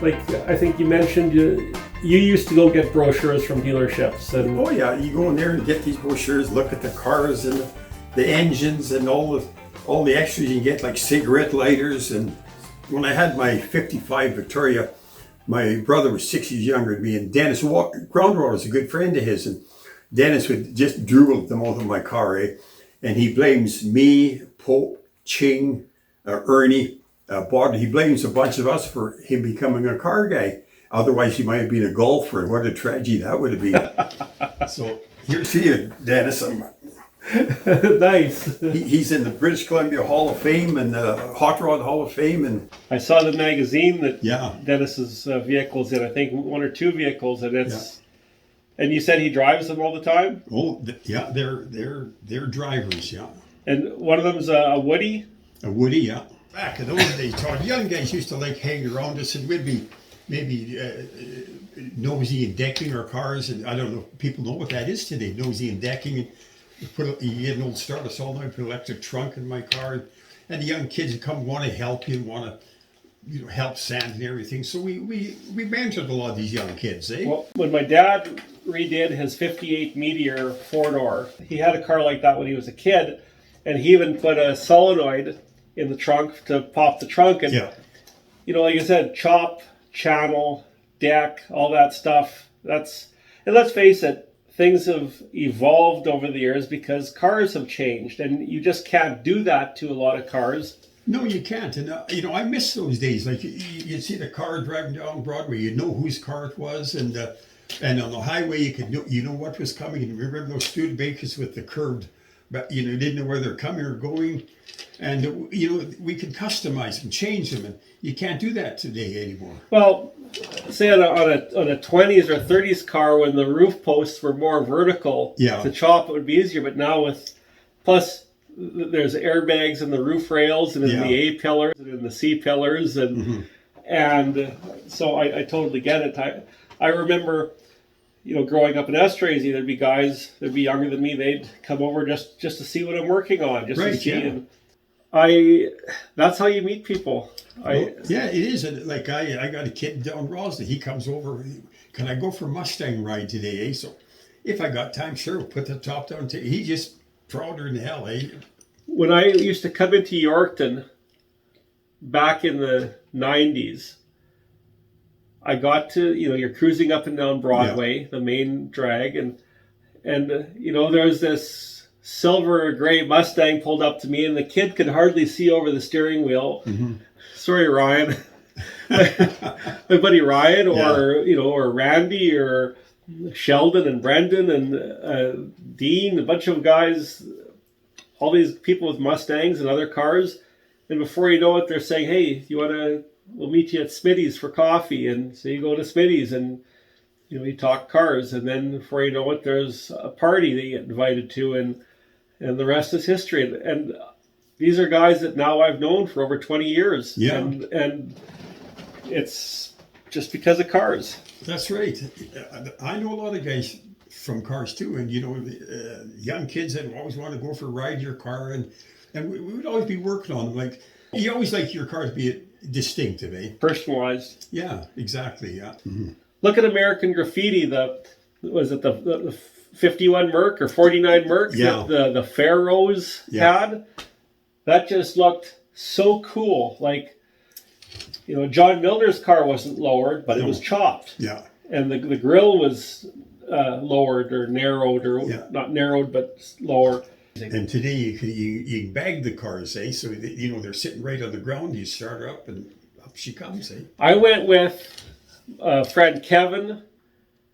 Like, I think you mentioned you used to go get brochures from dealerships. And oh yeah, you go in there and get these brochures, look at the cars and the engines and all the extras you get, like cigarette lighters. And when I had my 55 Victoria, my brother was 6 years younger than me, and Dennis Groundwater was a good friend of his, and Dennis would just drool at the mouth of my car, and he blames me, Pope, Ching, Ernie, Bob. He blames a bunch of us for him becoming a car guy. Otherwise, he might have been a golfer, and what a tragedy that would have been. So here, see you, Dennis. Nice. He's in the British Columbia Hall of Fame and the Hot Rod Hall of Fame. And I saw the magazine that Dennis's vehicles in. I think one or two vehicles, and it's. Yeah. And you said he drives them all the time? Oh, yeah, they're drivers, yeah. And one of them's a Woody? A Woody, yeah. Back in those days, Todd, young guys used to like hang around us, and we'd be maybe nosy and decking our cars. And I don't know if people know what that is today, nosy and decking. And you get an old starter solenoid, put an electric trunk in my car. And the young kids would come, want to help you and want to help sand and everything. So we mentored a lot of these young kids, eh? Well, when my dad redid his 58 Meteor 4-door, he had a car like that when he was a kid, and he even put a solenoid in the trunk to pop the trunk. And, like I said, chop, channel, deck, all that stuff. And let's face it, things have evolved over the years because cars have changed, and you just can't do that to a lot of cars. No, you can't. And, I miss those days. Like, you'd see the car driving down Broadway, you'd know whose car it was, and on the highway, you know what was coming. And remember those Studebakers with the curved, but, you didn't know where they're coming or going. And, we could customize and change them, and you can't do that today anymore. Well, say on a 20s or 30s car, when the roof posts were more vertical, to chop, it would be easier. But now plus there's airbags in the roof rails and in the A pillars and in the C pillars, and so I totally get it. I remember, growing up in Estrazy, there'd be guys that'd be younger than me. They'd come over just to see what I'm working on, just to see. Yeah. And that's how you meet people. It is. And like I got a kid down Rosslyn. He comes over. Can I go for a Mustang ride today? So if I got time, sure, we'll put the top down. He just prouder than hell, eh? When I used to come into Yorkton back in the 90s, I got to, you're cruising up and down Broadway, the main drag, and there's this silver gray Mustang pulled up to me, and the kid could hardly see over the steering wheel. Mm-hmm. Sorry, Ryan. My buddy Ryan, or Randy, or Sheldon and Brendan and Dean, a bunch of guys, all these people with Mustangs and other cars. And before you know it, they're saying, hey, we'll meet you at Smitty's for coffee. And so you go to Smitty's and, you talk cars. And then before you know it, there's a party that you get invited to, and the rest is history. And these are guys that now I've known for over 20 years. Yeah. And it's just because of cars. That's right. I know a lot of guys from cars too, and young kids that always want to go for a ride in your car, and we would always be working on them. Like, you always like your car to be distinctive, eh? Personalized. Yeah, exactly. Yeah. Mm-hmm. Look at American Graffiti. The 51 Merc or 49 Merc that the Pharaohs had? That just looked so cool. Like, John Milner's car wasn't lowered, but it was chopped. Yeah. And the grill was lowered or narrowed, or not narrowed, but lower. And today you can bag the cars, eh? So they're sitting right on the ground. You start her up, and up she comes, eh? I went with friend Kevin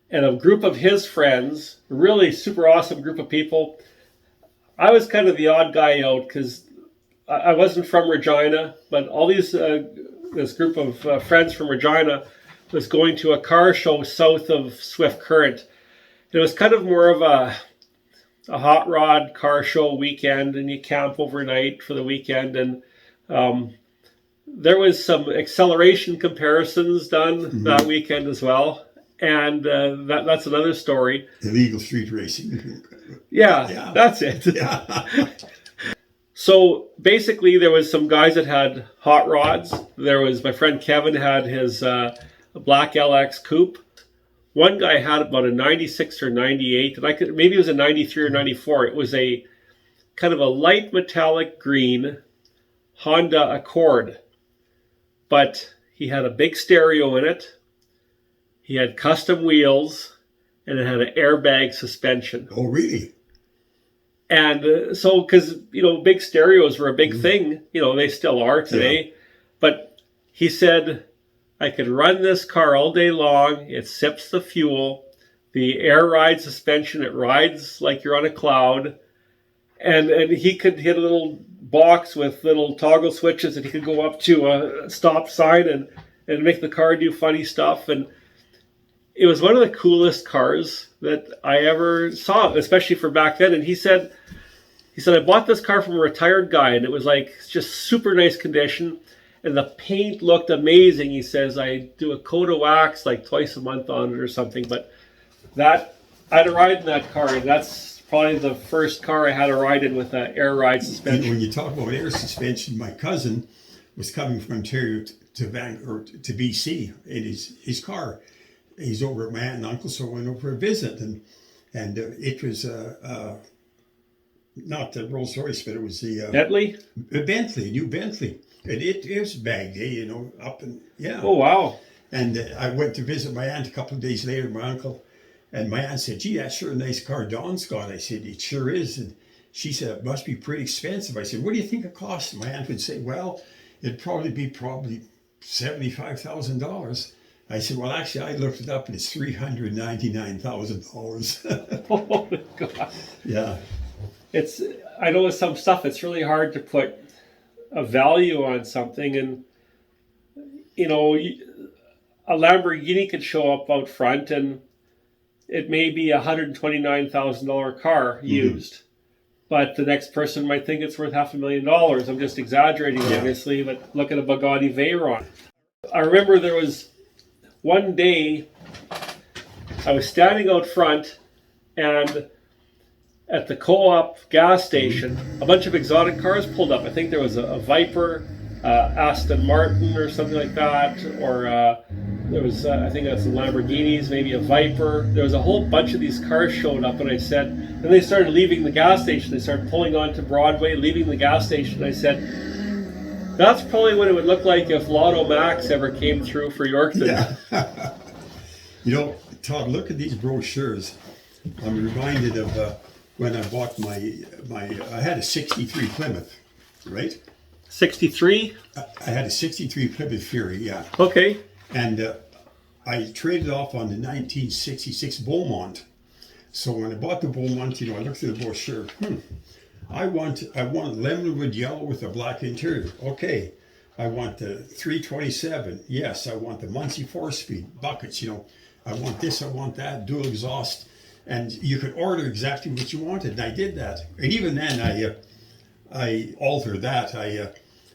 and a group of his friends, a really super awesome group of people. I was kind of the odd guy out because I wasn't from Regina, but all these this group of friends from Regina was going to a car show south of Swift Current. It was kind of more of a hot rod car show weekend, and you camp overnight for the weekend. And there was some acceleration comparisons done that weekend as well. And that's another story. Illegal street racing. Yeah, that's it. Yeah. So basically there was some guys that had hot rods. There was my friend Kevin had his a black LX coupe. One guy had about a 96 or 98, and maybe it was a 93 or 94. It was a kind of a light metallic green Honda Accord, but he had a big stereo in it. He had custom wheels, and it had an airbag suspension. Oh, really? And so, because, big stereos were a big thing, they still are today. Yeah. But he said, I could run this car all day long. It sips the fuel. The air ride suspension, it rides like you're on a cloud. And he could hit a little box with little toggle switches, and he could go up to a stop sign and make the car do funny stuff. And it was one of the coolest cars that I ever saw, especially for back then. And he said, I bought this car from a retired guy, and it was like just super nice condition, and the paint looked amazing. He says, I do a coat of wax like twice a month on it or something. But I had a ride in that car, and that's probably the first car I had a ride in with an air ride suspension. When you talk about air suspension, my cousin was coming from Ontario to BC in his car. He's over at my aunt and uncle, so I went over for a visit, and it was not the Rolls Royce, but it was the Bentley, new Bentley, and it was bagged, up and yeah. Oh wow! And I went to visit my aunt a couple of days later, my uncle, and my aunt said, "Gee, that's sure a nice car Don's got." I said, "It sure is," and she said, "It must be pretty expensive." I said, "What do you think it costs?" And my aunt would say, "Well, it'd probably be $75,000." I said, "Well, actually, I looked it up, and it's $399,000." Oh my God! Yeah, I know with some stuff, it's really hard to put a value on something, and a Lamborghini could show up out front, and it may be a $129,000 car used, but the next person might think it's worth $500,000. I'm just exaggerating, obviously, but look at a Bugatti Veyron. I remember there was one day I was standing out front, and at the Co-op gas station, a bunch of exotic cars pulled up. I think there was a Viper, Aston Martin or something like that, or there was, I think that's some Lamborghinis, maybe a Viper. There was a whole bunch of these cars showing up, and I said, and they started leaving the gas station. They started pulling onto Broadway, leaving the gas station. I said, that's probably what it would look like if Lotto Max ever came through for Yorkton. Yeah. Todd, look at these brochures. I'm reminded of when I bought I had a 63 Plymouth, right? 63? I had a 63 Plymouth Fury, yeah. Okay. And I traded off on the 1966 Beaumont. So when I bought the Beaumont, I looked at the brochure. I want lemonwood yellow with a black interior. Okay. I want the 327. Yes. I want the Muncie 4-speed buckets. I want this. I want that. Dual exhaust. And you could order exactly what you wanted. And I did that. And even then, I altered that.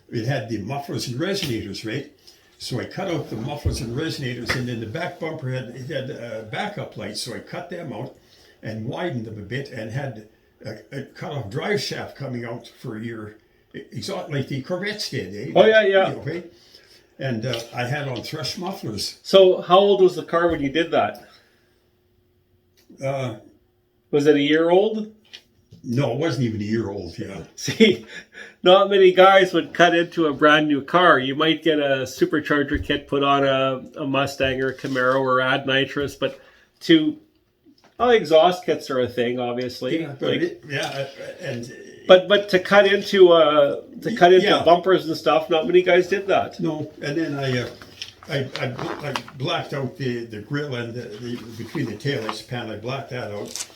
It had the mufflers and resonators, right? So I cut out the mufflers and resonators, and then the back bumper had backup lights. So I cut them out and widened them a bit, and had a cut-off drive shaft coming out for your exhaust, like the Corvettes did. Eh? Oh yeah. Okay. And I had on thrush mufflers. So how old was the car when you did that? Was it a year old? No, it wasn't even a year old. Yeah. See, not many guys would cut into a brand new car. You might get a supercharger kit put on a Mustang or a Camaro or add nitrous, but exhaust kits are a thing, obviously. Yeah, but to cut into bumpers and stuff, not many guys did that. No, and then I blacked out the grill and the between the taillights panel. I blacked that out.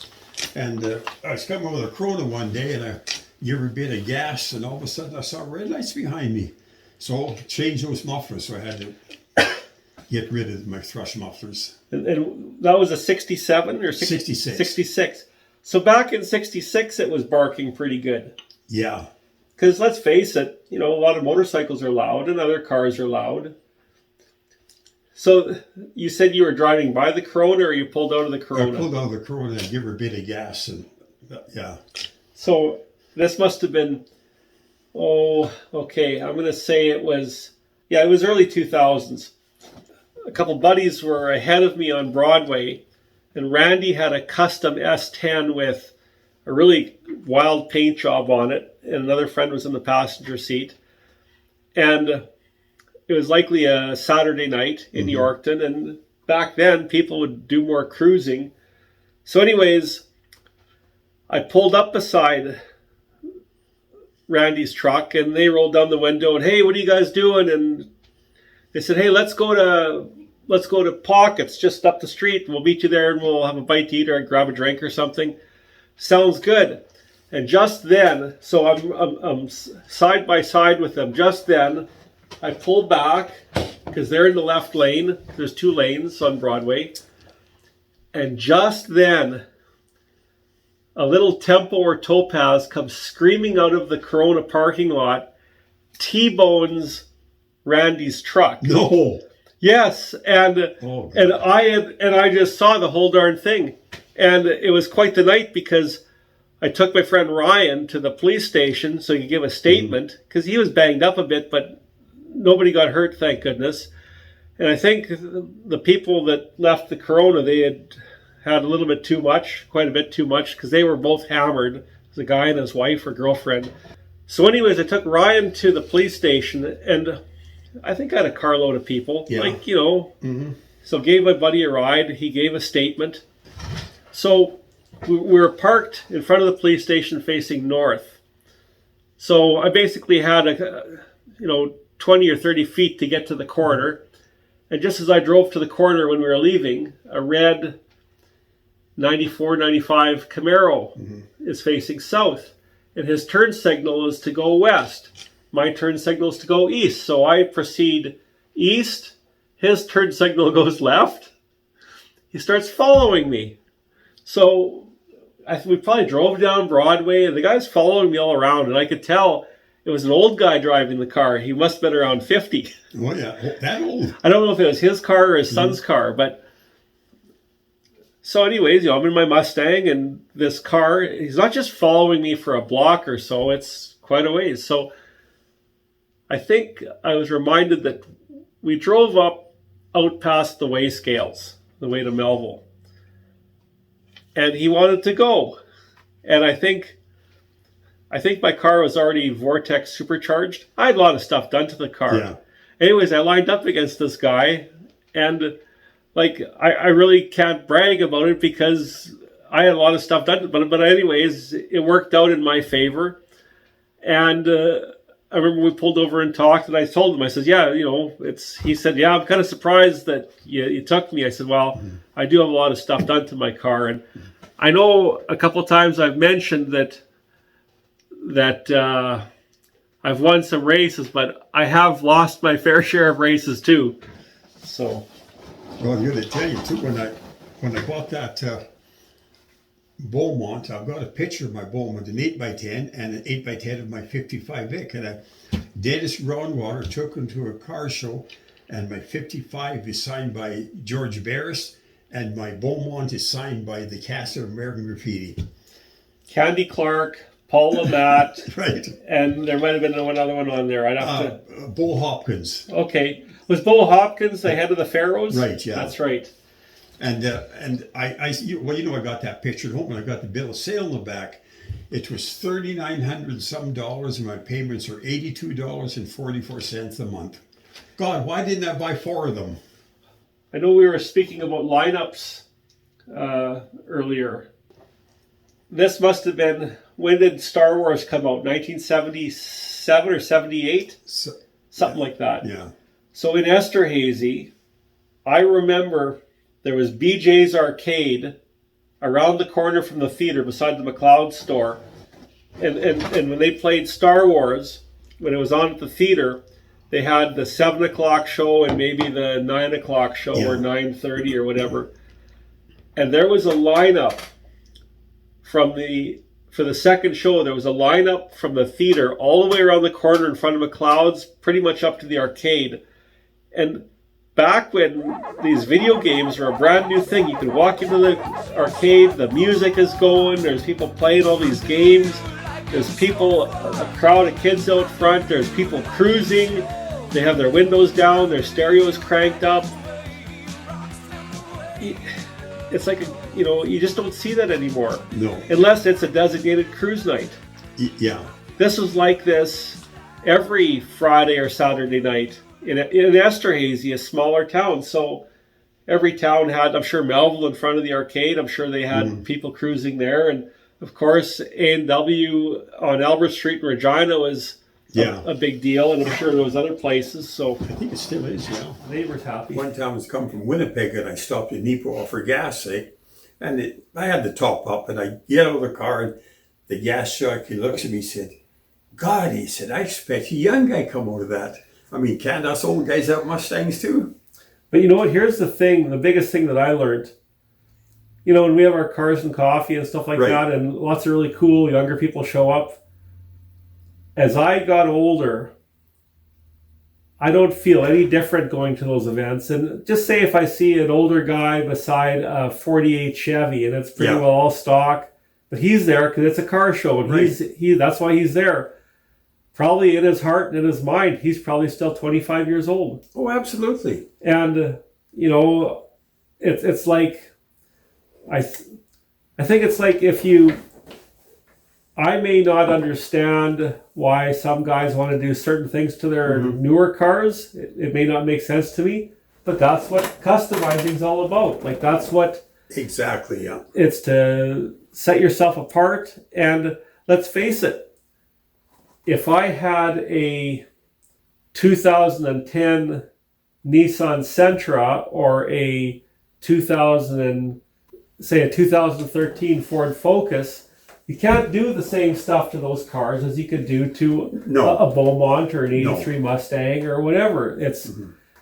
And I was coming over the Corona one day, and I gave her a bit of gas, and all of a sudden I saw red lights behind me. So I changed those mufflers, so I had to get rid of my thrush mufflers. And that was a 67 or 66. 66. So back in 66, it was barking pretty good. Yeah. Because let's face it, a lot of motorcycles are loud and other cars are loud. So you said you were driving by the Corona, or you pulled out of the Corona? I pulled out of the Corona and gave her a bit of gas, and yeah. So this must have been, I'm going to say it was early 2000s. a couple buddies were ahead of me on Broadway, and Randy had a custom S10 with a really wild paint job on it, and another friend was in the passenger seat. And it was likely a Saturday night in Yorkton, and back then people would do more cruising. So anyways, I pulled up beside Randy's truck, and they rolled down the window and, hey, what are you guys doing? And they said, hey, let's go to Pockets just up the street. We'll meet you there and we'll have a bite to eat or grab a drink or something. Sounds good. And just then, so I'm side by side with them. Just then, I pulled back because they're in the left lane. There's 2 lanes on Broadway. And just then, a little Tempo or Topaz comes screaming out of the Corona parking lot, T-bones Randy's truck. No. Yes, and I just saw the whole darn thing, and it was quite the night because I took my friend Ryan to the police station so he could give a statement because he was banged up a bit, but nobody got hurt, thank goodness. And I think the people that left the Corona, they had a little bit too much, quite a bit too much, because they were both hammered. The guy and his wife or girlfriend. So anyways, I took Ryan to the police station, and I think I had a carload of people, So gave my buddy a ride. He gave a statement. So we were parked in front of the police station facing north. So I basically had 20 or 30 feet to get to the corner. And just as I drove to the corner when we were leaving, a red 94, 95 Camaro is facing south. And his turn signal is to go west. My turn signal is to go east. So I proceed east. His turn signal goes left. He starts following me. So we probably drove down Broadway, and the guy's following me all around. And I could tell it was an old guy driving the car. He must have been around 50. Oh, yeah. That old? I don't know if it was his car or his son's car, but... So anyways, I'm in my Mustang, and this car, he's not just following me for a block or so, it's quite a ways. So I think I was reminded that we drove out past the weigh scales, the way to Melville. And he wanted to go. And I think my car was already Vortex supercharged. I had a lot of stuff done to the car. Yeah. Anyways, I lined up against this guy, and... I really can't brag about it because I had a lot of stuff done. But anyways, it worked out in my favor. And I remember we pulled over and talked, and I told him, I said, yeah, he said, yeah, I'm kind of surprised that you took me. I said, well, I do have a lot of stuff done to my car. And I know a couple of times I've mentioned that I've won some races, but I have lost my fair share of races too. So... Well, I'm going to tell you too, when I bought that Beaumont, I've got a picture of my Beaumont, an 8x10 and an 8x10 of my 55 Vic. And Dennis Groundwater took him to a car show, and my 55 is signed by George Barris, and my Beaumont is signed by the cast of American Graffiti. Candy Clark, Paul Labatt, right. And there might have been one other one on there. I'd have to... Bo Hopkins. Okay. Was Bo Hopkins the head of the Pharaohs? Right, yeah. That's right. And I got that picture at home, and I got the bill of sale in the back. It was $3,900 some dollars, and my payments are $82.44 a month. God, why didn't I buy 4 of them? I know we were speaking about lineups earlier. This must have been, when did Star Wars come out? 1977 or 78? Something like that. Yeah. So in Esterhazy, I remember there was BJ's Arcade around the corner from the theater beside the McLeod store. And when they played Star Wars, when it was on at the theater, they had the 7 o'clock show and maybe the 9 o'clock show or 9:30 or whatever. And there was a lineup for the second show. There was a lineup from the theater all the way around the corner in front of McLeod's, pretty much up to the arcade. And back when these video games were a brand new thing, you could walk into the arcade, the music is going, there's people playing all these games, there's people, a crowd of kids out front, there's people cruising, they have their windows down, their stereos cranked up. it's like, you just don't see that anymore. No. Unless it's a designated cruise night. Yeah. This was like this every Friday or Saturday night in Esterhazy, a smaller town. So every town had, I'm sure, Melville in front of the arcade. I'm sure they had people cruising there. And, of course, A&W on Albert Street in Regina was a big deal. And I'm sure there was other places. So I think it still is, yeah. Neighbors happy. One time I was coming from Winnipeg and I stopped at Nepo for gas, and I had to top up, and I get out of the car, and the gas jockey looks at me and said, God, he said, I expect a young guy come out of that. I mean, can't us old guys have Mustangs too? But you know what? Here's the thing, the biggest thing that I learned. When we have our cars and coffee and stuff like that, and lots of really cool younger people show up, as I got older, I don't feel any different going to those events. And just say if I see an older guy beside a 48 Chevy, and it's pretty well all stock, but he's there because it's a car show, and that's why he's there. Probably in his heart and in his mind, he's probably still 25 years old. Oh, absolutely. And, it's like, I think it's like I may not understand why some guys want to do certain things to their newer cars. It may not make sense to me, but that's what customizing is all about. Like, that's what... Exactly, yeah. It's to set yourself apart. And let's face it, if I had a 2010 Nissan Sentra or a 2013 Ford Focus, you can't do the same stuff to those cars as you could do to a Beaumont or an 83 Mustang or whatever. It's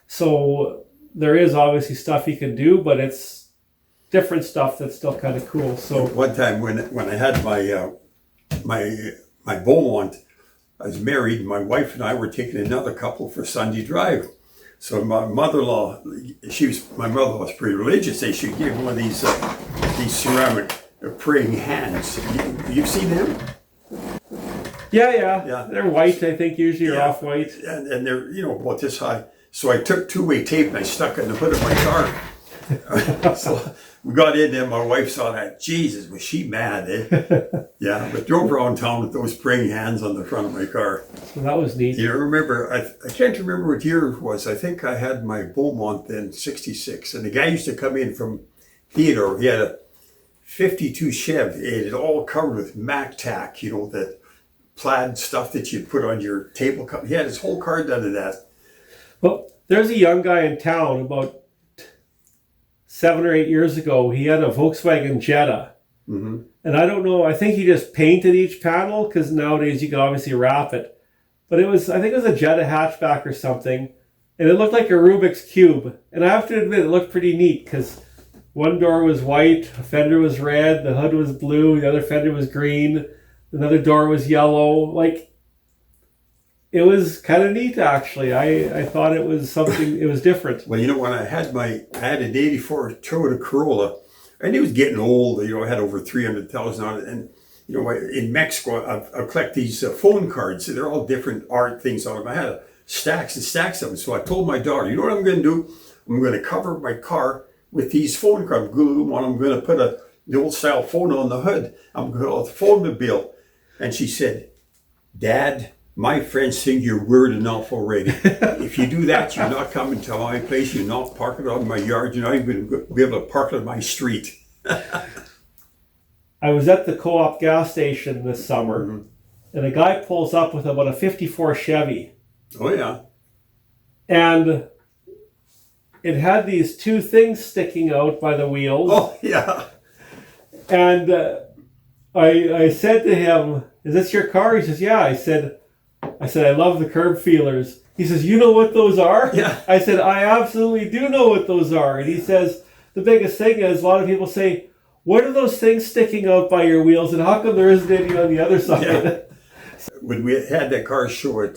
so there is obviously stuff you can do, but it's different stuff that's still kind of cool. So one time when I had my Beaumont, I was married, and my wife and I were taking another couple for Sunday drive. So my mother-in-law, my mother-in-law was pretty religious. They should give one of these ceramic praying hands. You've seen them? Yeah. They're white, I think, usually, or off-white. And they're, about this high. So I took two-way tape and I stuck it in the hood of my car. So we got in there, my wife saw that. Jesus, was she mad, eh? Yeah, but drove around town with those praying hands on the front of my car. So that was neat. You remember, I can't remember what year it was. I think I had my Beaumont then, 66. And the guy used to come in from Theodore. He had a 52 Chev. It had all covered with MacTac, that plaid stuff that you put on your table cup. He had his whole car done to that. Well, there's a young guy in town about 7 or 8 years ago. He had a Volkswagen Jetta. And I don't know, I think he just painted each panel, because nowadays you can obviously wrap it. But I think it was a Jetta hatchback or something. And it looked like a Rubik's Cube. And I have to admit, it looked pretty neat, because one door was white, a fender was red, the hood was blue, the other fender was green, another door was yellow. Like, it was kind of neat, actually. I thought it was something, it was different. Well, when I had an 84 Toyota Corolla, and it was getting old, I had over 300,000 on it. And, in Mexico, I collect these phone cards. They're all different art things on them. I had stacks and stacks of them. So I told my daughter, you know what I'm going to do? I'm going to cover my car with these phone cards. Glue them on. I'm going to put the old style phone on the hood. I'm going to call it the phone bill. And she said, Dad, my friends think you're weird enough already. If you do that, you're not coming to my place. You're not parking it on my yard. You're not even going to be able to park it on my street. I was at the Co-op gas station this summer, and a guy pulls up with about a 54 Chevy. Oh, yeah. And it had these two things sticking out by the wheels. Oh, yeah. And I said to him, is this your car? He says, yeah. I said, I love the curb feelers. He says, you know what those are? Yeah. I said, I absolutely do know what those are. And he says, the biggest thing is a lot of people say, what are those things sticking out by your wheels, and how come there isn't any on the other side? Yeah. When we had that car show at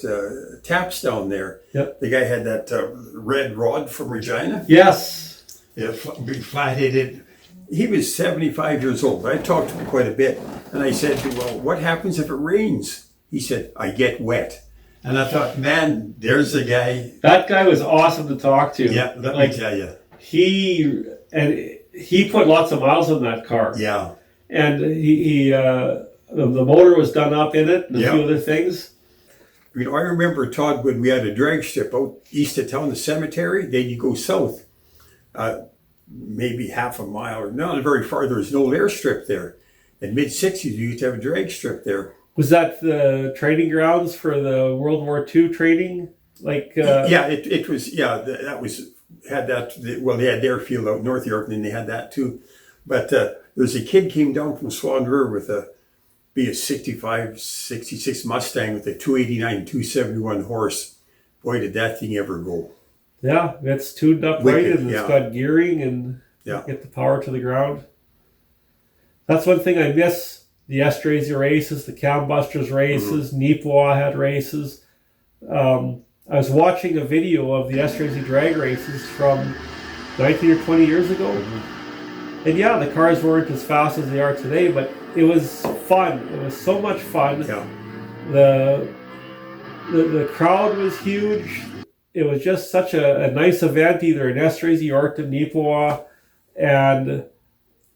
Taps down there, the guy had that red rod from Regina. Yes. Yeah, big flat-headed. He was 75 years old. I talked to him quite a bit, and I said, well, what happens if it rains? He said, I get wet. And I thought, man, there's a guy. That guy was awesome to talk to. Yeah, let me tell you. and he put lots of miles on that car. Yeah. And the motor was done up in it and a few other things. You know, I remember, Todd, when we had a drag strip out east of town, the cemetery, then you go south, maybe half a mile or not very far. There was no airstrip there. In mid-60s, you used to have a drag strip there. Was that the training grounds for the World War II training? Like yeah, it was. Yeah, that was had that. Well, they had their field out North York, and then they had that too. But there was a kid came down from Swan River with a 65, 66 Mustang with a 289, 271 horse. Boy, did that thing ever go. Yeah, it's tuned up right, and it's got gearing and get the power to the ground. That's one thing I miss. The Estrazy races, the Cam Busters races, Neepawa had races. I was watching a video of the Estrazy drag races from 19 or 20 years ago. And yeah, the cars weren't as fast as they are today, but it was fun. It was so much fun. Yeah. The crowd was huge. It was just such a nice event, either in Estrazy, Yorkton, Neepawa. And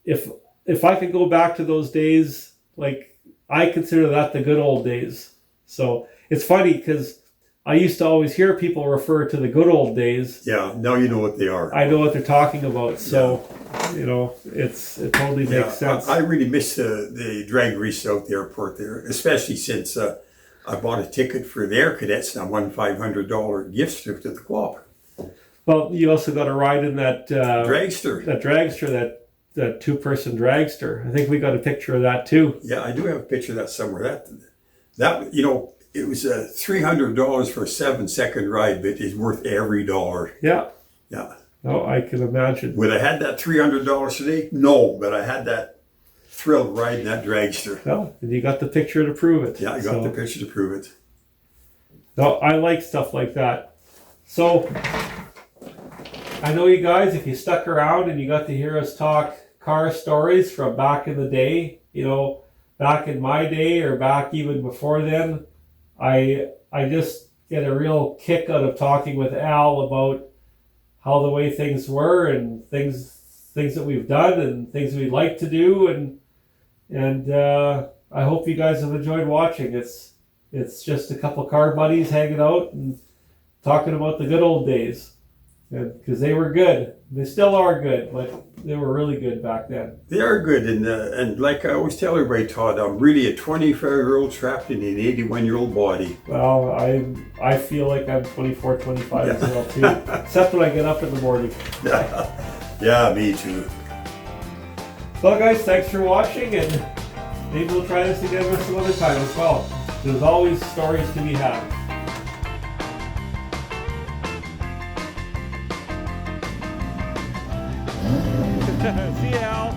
if I could go back to those days, like, I consider that the good old days. So it's funny because I used to always hear people refer to the good old days. Yeah, now you know what they are. I know what they're talking about. So, you know, it totally makes sense. I really miss the drag race out the airport there, especially since I bought a ticket for the Air Cadets and I won $500 gift certificate to the co-op. Well, you also got a ride in that dragster. That two-person dragster. I think we got a picture of that too. Yeah, I do have a picture of that somewhere. That you know, it was $300 for a 7-second ride, but it's worth every dollar. Yeah. Yeah. Oh, I can imagine. Would I had that $300 today? No, but I had that thrill riding that dragster. Well, and you got the picture to prove it. Yeah, I got the picture to prove it. No, I like stuff like that. So, I know you guys, if you stuck around and you got to hear us talk car stories from back in the day, you know, back in my day or back even before then, I just get a real kick out of talking with Al about how the way things were and things that we've done and things we'd like to do, and I hope you guys have enjoyed watching. It's just a couple car buddies hanging out and talking about the good old days, because they were good. They still are good, but they were really good back then. They are good, and like I always tell everybody, Todd, I'm really a 25-year-old trapped in an 81-year-old body. Well, I feel like I'm 24, 25 as well too, except when I get up in the morning. Yeah, me too. Well, guys, thanks for watching, and maybe we'll try this again with some other time as well. There's always stories to be had. See you, Al.